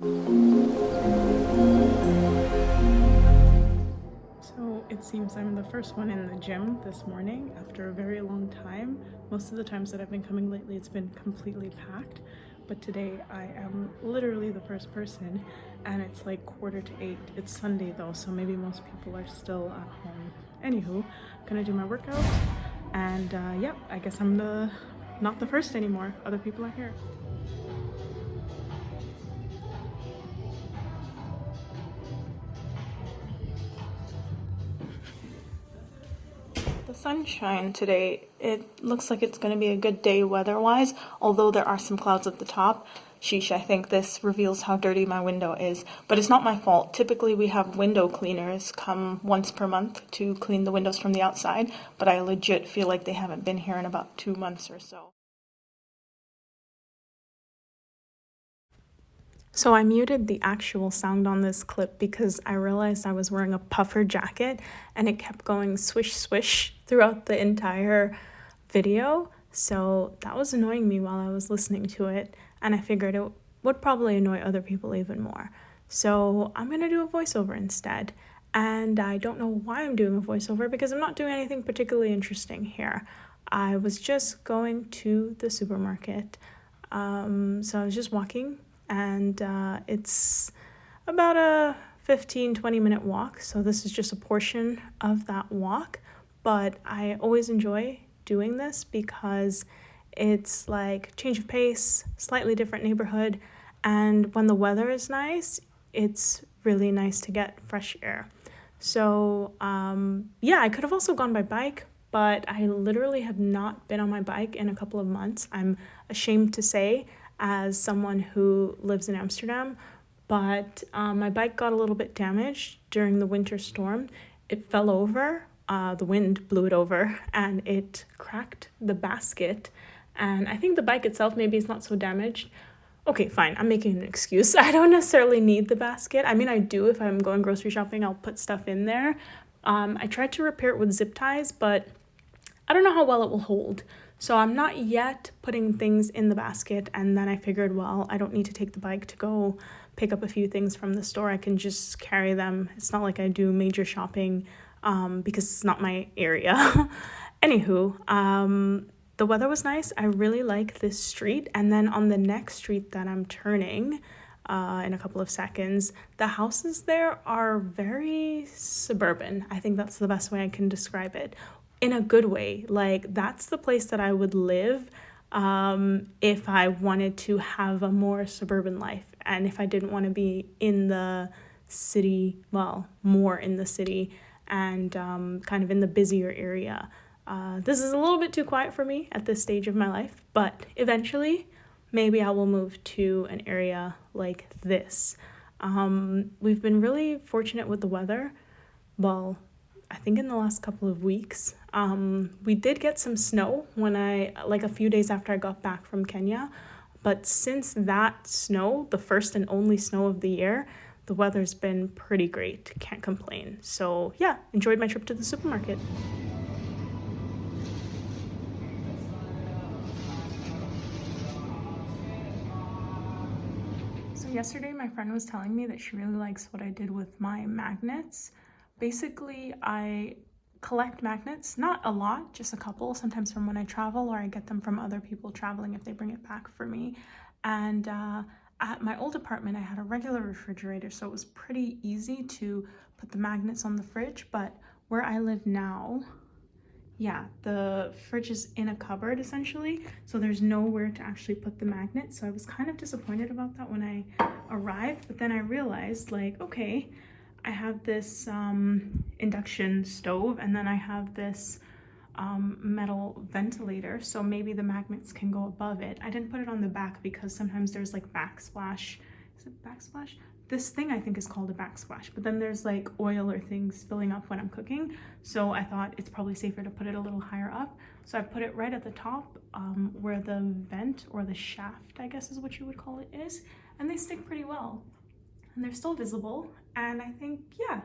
So it seems I'm the first one in the gym this morning after a very long time. Most of the times that I've been coming lately, it's been completely packed. But today I am literally the first person and it's like 7:45. It's Sunday though, so maybe most people are still at home. Anywho, gonna do my workout and yeah, I guess I'm not the first anymore. Other people are here. The sunshine today, it looks like it's going to be a good day weather-wise, although there are some clouds at the top. Sheesh, I think this reveals how dirty my window is, but it's not my fault. Typically we have window cleaners come once per month to clean the windows from the outside, but I legit feel like they haven't been here in about 2 months or so. So I muted the actual sound on this clip because I realized I was wearing a puffer jacket and it kept going swish swish throughout the entire video. So that was annoying me while I was listening to it, and I figured it would probably annoy other people even more. So I'm gonna do a voiceover instead. And I don't know why I'm doing a voiceover because I'm not doing anything particularly interesting here. I was just going to the supermarket. So I was just walking and it's about a 15-20 minute walk, so this is just a portion of that walk, but I always enjoy doing this because it's like change of pace, slightly different neighborhood, and when the weather is nice, it's really nice to get fresh air. So yeah, I could have also gone by bike, but I literally have not been on my bike in a couple of months. I'm ashamed to say, as someone who lives in Amsterdam, but my bike got a little bit damaged during the winter storm. It fell over, the wind blew it over, and it cracked the basket. And I think the bike itself maybe is not so damaged. Okay, fine, I'm making an excuse. I don't necessarily need the basket. I mean, I do if I'm going grocery shopping, I'll put stuff in there. I tried to repair it with zip ties, but I don't know how well it will hold. So I'm not yet putting things in the basket, and then I figured, well, I don't need to take the bike to go pick up a few things from the store. I can just carry them. It's not like I do major shopping because it's not my area. Anywho, the weather was nice. I really like this street. And then on the next street that I'm turning in a couple of seconds, the houses there are very suburban. I think that's the best way I can describe it. In a good way. Like, that's the place that I would live if I wanted to have a more suburban life and if I didn't want to be in the city, well, more in the city and kind of in the busier area. This is a little bit too quiet for me at this stage of my life, but eventually maybe I will move to an area like this. We've been really fortunate with the weather. Well, I think in the last couple of weeks, we did get some snow like a few days after I got back from Kenya. But since that snow, the first and only snow of the year, the weather's been pretty great. Can't complain. So yeah, enjoyed my trip to the supermarket. So yesterday, my friend was telling me that she really likes what I did with my magnets. Basically, I collect magnets, not a lot, just a couple, sometimes from when I travel, or I get them from other people traveling if they bring it back for me. And at my old apartment, I had a regular refrigerator, so it was pretty easy to put the magnets on the fridge. But where I live now, yeah, the fridge is in a cupboard essentially, so there's nowhere to actually put the magnet. So I was kind of disappointed about that when I arrived, but then I realized, like, okay, I have this induction stove, and then I have this metal ventilator, so maybe the magnets can go above it. I didn't put it on the back because sometimes there's like backsplash. Is it backsplash? This thing I think is called a backsplash, but then there's like oil or things spilling up when I'm cooking, so I thought it's probably safer to put it a little higher up. So I put it right at the top where the vent or the shaft, I guess is what you would call it, is, and they stick pretty well. And they're still visible, and I think, yeah,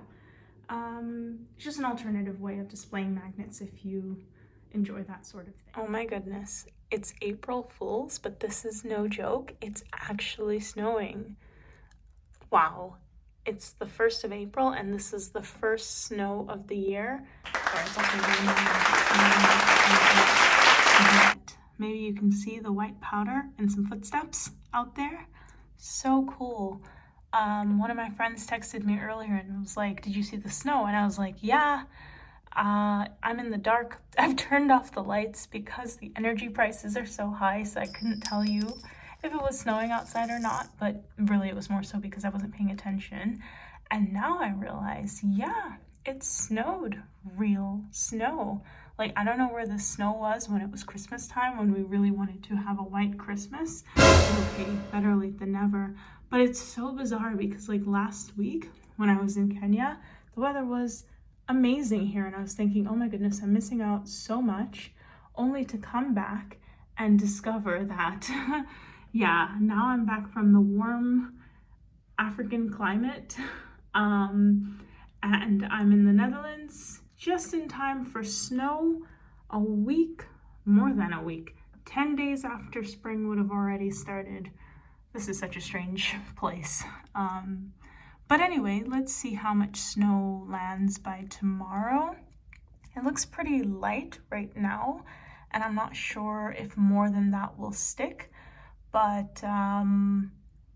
it's just an alternative way of displaying magnets if you enjoy that sort of thing. Oh my goodness, it's April Fool's, but this is no joke. It's actually snowing. Wow, it's the 1st of April and this is the first snow of the year. Sorry, it's also raining. But maybe you can see the white powder and some footsteps out there. So cool. One of my friends texted me earlier and was like, did you see the snow? And I was like, yeah. I'm in the dark. I've turned off the lights because the energy prices are so high, so I couldn't tell you if it was snowing outside or not, but really it was more so because I wasn't paying attention. And now I realize, yeah, it snowed. Real snow. Like, I don't know where the snow was when it was Christmas time, when we really wanted to have a white Christmas. Okay, better late than never. But it's so bizarre because like last week when I was in Kenya, the weather was amazing here and I was thinking, oh my goodness, I'm missing out so much, only to come back and discover that yeah, now I'm back from the warm African climate and I'm in the Netherlands just in time for snow a week, more than a week, 10 days after spring would have already started. This is such a strange place. But anyway, let's see how much snow lands by tomorrow. It looks pretty light right now, and I'm not sure if more than that will stick. But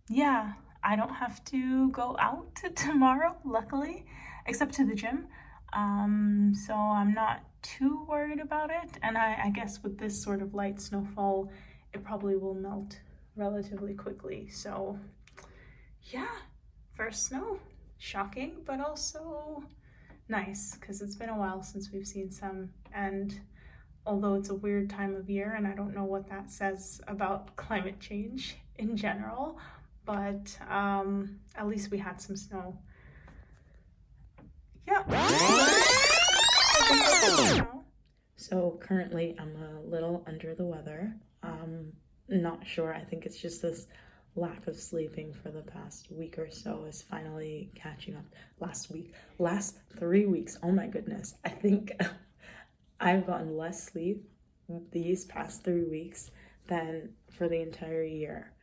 yeah, I don't have to go out tomorrow, luckily, except to the gym. So I'm not too worried about it. And I guess with this sort of light snowfall, it probably will melt relatively quickly. So yeah. First snow, shocking, but also nice because it's been a while since we've seen some. And although it's a weird time of year and I don't know what that says about climate change in general, but at least we had some snow. Yeah. So currently I'm a little under the weather. Not sure, I think it's just this lack of sleeping for the past week or so is finally catching up. Last 3 weeks, oh my goodness, I think I've gotten less sleep these past 3 weeks than for the entire year.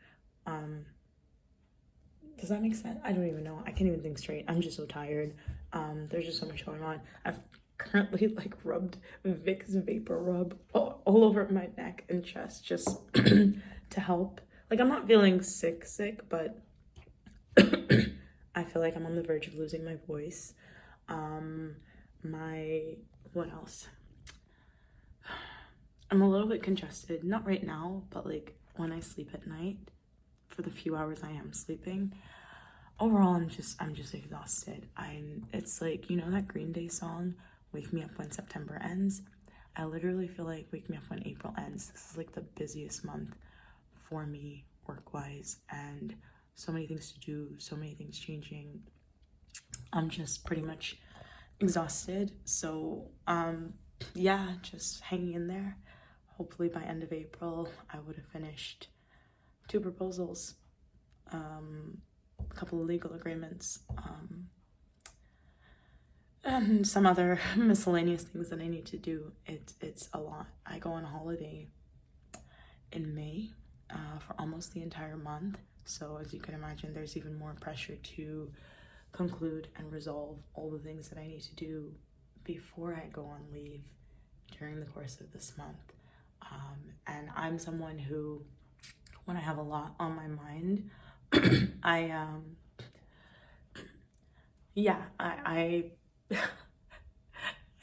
Does that make sense? I don't even know. I can't even think straight. I'm just so tired. There's just so much going on. I've currently like rubbed Vicks Vapor Rub all over my neck and chest just to help. Like, I'm not feeling sick, but I feel like I'm on the verge of losing my voice. What else? I'm a little bit congested, not right now, but like when I sleep at night, for the few hours I am sleeping. Overall, I'm just exhausted. It's like, you know that Green Day song, Wake Me Up When September Ends? I literally feel like Wake Me Up When April Ends. This is like the busiest month for me work-wise, and so many things to do, so many things changing. I'm just pretty much exhausted. So yeah, just hanging in there. Hopefully by end of April I would have finished 2 proposals, a couple of legal agreements, and some other miscellaneous things that I need to do. It's a lot. I go on holiday in May for almost the entire month, so as you can imagine, there's even more pressure to conclude and resolve all the things that I need to do before I go on leave during the course of this month. And I'm someone who, when I have a lot on my mind, I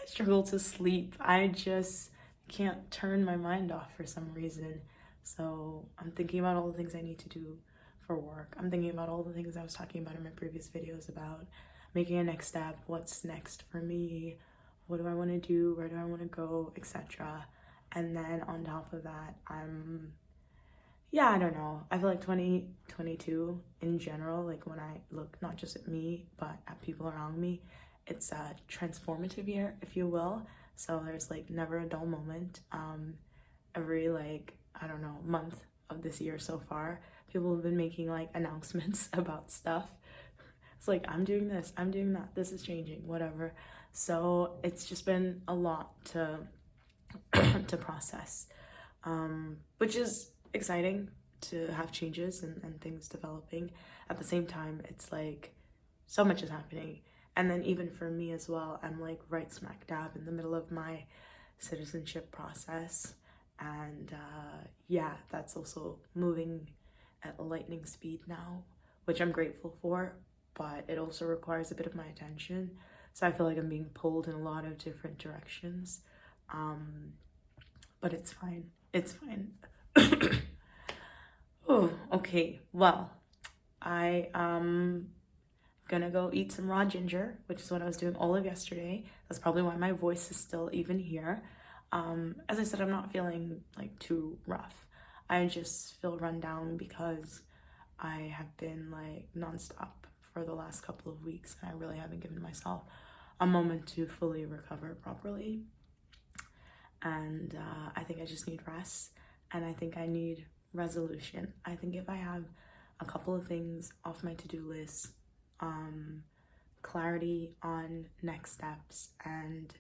struggle to sleep. I just can't turn my mind off for some reason. So I'm thinking about all the things I need to do for work. I'm thinking about all the things I was talking about in my previous videos about making a next step, what's next for me, what do I want to do, where do I want to go, etc. And then on top of that, I don't know. I feel like 2022 in general, like when I look not just at me, but at people around me, it's a transformative year, if you will. So there's like never a dull moment. Every month of this year so far, people have been making like announcements about stuff. It's like, I'm doing this, I'm doing that, this is changing, whatever. So it's just been a lot to process, which is exciting to have changes and things developing. at the same time, it's like so much is happening. And then even for me as well, I'm like right smack dab in the middle of my citizenship process. And yeah, that's also moving at lightning speed now, which I'm grateful for, but it also requires a bit of my attention. So I feel like I'm being pulled in a lot of different directions. But it's fine. It's fine. Oh, okay. Well, I gonna go eat some raw ginger, which is what I was doing all of yesterday. That's probably why my voice is still even here. As I said, I'm not feeling like too rough. I just feel run down because I have been like nonstop for the last couple of weeks, and I really haven't given myself a moment to fully recover properly. And I think I just need rest, and I think I need resolution. I think if I have a couple of things off my to-do list, clarity on next steps, and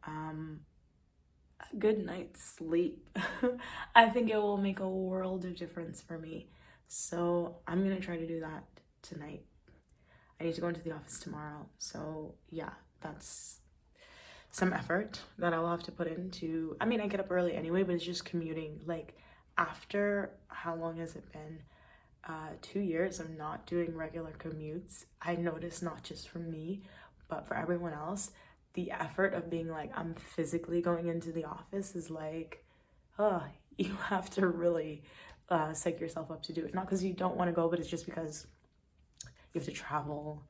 a good night's sleep, I think it will make a world of difference for me. So I'm gonna try to do that tonight. I need to go into the office tomorrow, so yeah, that's some effort that I'll have to put into. I mean, I get up early anyway, but it's just commuting. Like, after how long has it been? 2 years of not doing regular commutes. I noticed, not just for me, but for everyone else, the effort of being like, I'm physically going into the office is like, oh, you have to really psych yourself up to do it. Not because you don't want to go, but it's just because you have to travel.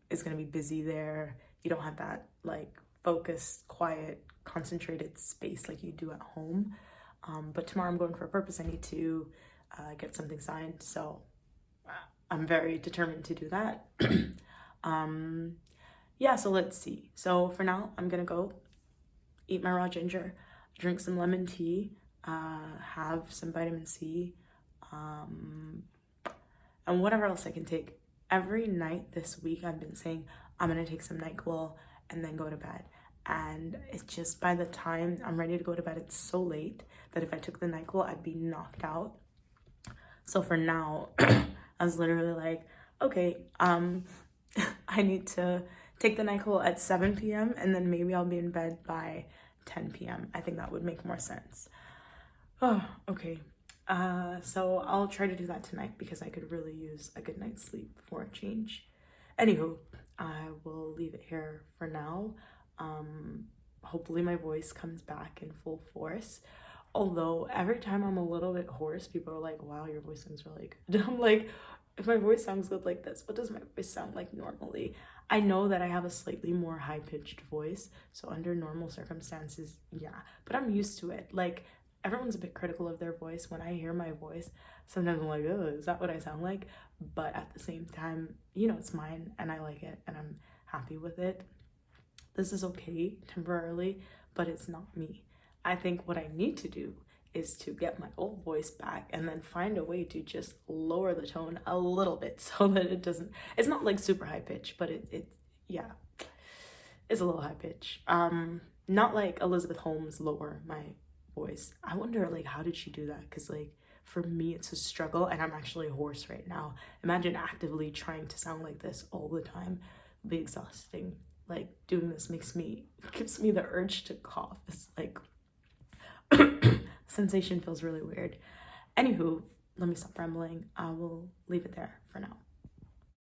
It's gonna be busy there. You don't have that like focused, quiet, concentrated space like you do at home. But tomorrow I'm going for a purpose. I need to get something signed, so I'm very determined to do that. Yeah, so let's see. So for now, I'm gonna go eat my raw ginger, drink some lemon tea, have some vitamin C, and whatever else I can take. Every night this week, I've been saying I'm gonna take some NyQuil and then go to bed. And it's just, by the time I'm ready to go to bed, it's so late that if I took the NyQuil, I'd be knocked out. So for now, I was literally like, okay, I need to take the NyQuil at 7 p.m. and then maybe I'll be in bed by 10 p.m. I think that would make more sense. Oh, okay. So I'll try to do that tonight because I could really use a good night's sleep for a change. Anywho, I will leave it here for now. Hopefully my voice comes back in full force. Although every time I'm a little bit hoarse, people are like, wow, your voice sounds really good. I'm like, if my voice sounds good like this, what does my voice sound like normally? I know that I have a slightly more high-pitched voice, so under normal circumstances, yeah. But I'm used to it. Like, everyone's a bit critical of their voice. When I hear my voice, sometimes I'm like, oh, is that what I sound like? But at the same time, you know, it's mine and I like it and I'm happy with it. This is okay temporarily, but it's not me. I think what I need to do is to get my old voice back and then find a way to just lower the tone a little bit so that it doesn't, it's not like super high pitch, but yeah, it's a little high pitch. Not like Elizabeth Holmes lower my voice. I wonder, like, how did she do that? Because, like, for me, it's a struggle and I'm actually hoarse right now. Imagine actively trying to sound like this all the time. It'd be exhausting. Like, doing this gives me the urge to cough. It's like, sensation feels really weird. Anywho, let me stop rambling. I will leave it there for now.